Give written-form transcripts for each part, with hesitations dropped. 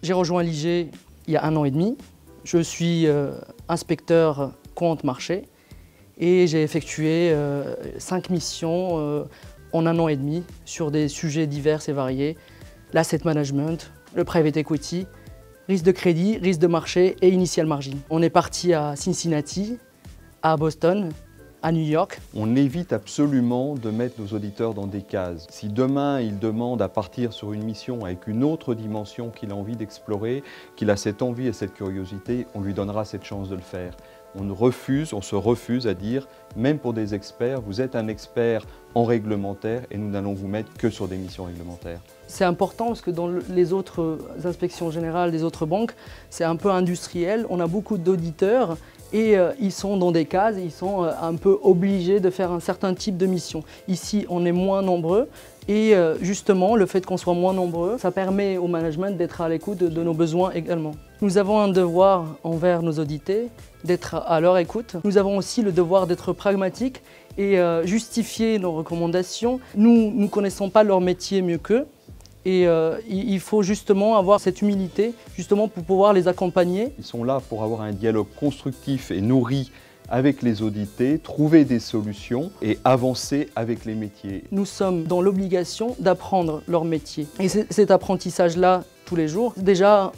J'ai rejoint l'IG il y a 1 an et demi. Je suis inspecteur compte marché et j'ai effectué 5 missions en 1 an et demi sur des sujets divers et variés. L'asset management, le private equity, risque de crédit, risque de marché et initial margin. On est parti à Cincinnati, à Boston, à New York. On évite absolument de mettre nos auditeurs dans des cases. Si demain il demande à partir sur une mission avec une autre dimension qu'il a envie d'explorer, qu'il a cette envie et cette curiosité, on lui donnera cette chance de le faire. On se refuse à dire, même pour des experts, vous êtes un expert en réglementaire et nous n'allons vous mettre que sur des missions réglementaires. C'est important parce que dans les autres inspections générales des autres banques, c'est un peu industriel. On a beaucoup d'auditeurs et ils sont dans des cases, ils sont un peu obligés de faire un certain type de mission. Ici, on est moins nombreux et justement, le fait qu'on soit moins nombreux, ça permet au management d'être à l'écoute de nos besoins également. Nous avons un devoir envers nos audités, d'être à leur écoute. Nous avons aussi le devoir d'être pragmatiques et justifier nos recommandations. Nous ne connaissons pas leur métier mieux qu'eux. Et il faut justement avoir cette humilité justement pour pouvoir les accompagner. Ils sont là pour avoir un dialogue constructif et nourri avec les audités, trouver des solutions et avancer avec les métiers. Nous sommes dans l'obligation d'apprendre leur métier. Et cet apprentissage-là tous les jours, déjà,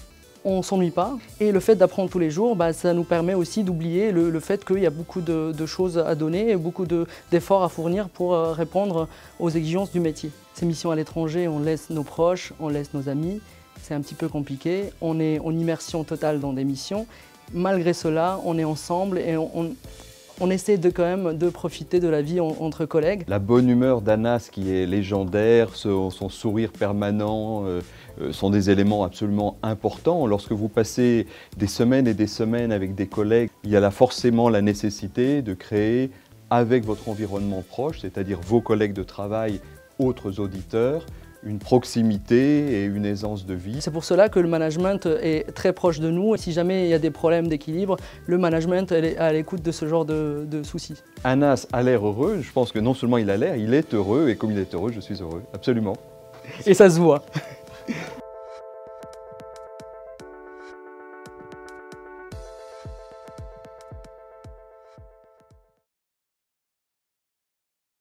on ne s'ennuie pas. Et le fait d'apprendre tous les jours, ça nous permet aussi d'oublier le fait qu'il y a beaucoup de choses à donner et beaucoup d'efforts à fournir pour répondre aux exigences du métier. Ces missions à l'étranger, on laisse nos proches, on laisse nos amis. C'est un petit peu compliqué. On est en immersion totale dans des missions. Malgré cela, on est ensemble et on essaie quand même de profiter de la vie entre collègues. La bonne humeur d'Anas qui est légendaire, son sourire permanent sont des éléments absolument importants. Lorsque vous passez des semaines et des semaines avec des collègues, il y a là forcément la nécessité de créer avec votre environnement proche, c'est-à-dire vos collègues de travail, autres auditeurs, une proximité et une aisance de vie. C'est pour cela que le management est très proche de nous. Si jamais il y a des problèmes d'équilibre, le management est à l'écoute de ce genre de soucis. Anas a l'air heureux. Je pense que non seulement il a l'air, il est heureux. Et comme il est heureux, je suis heureux. Absolument. Et ça se voit.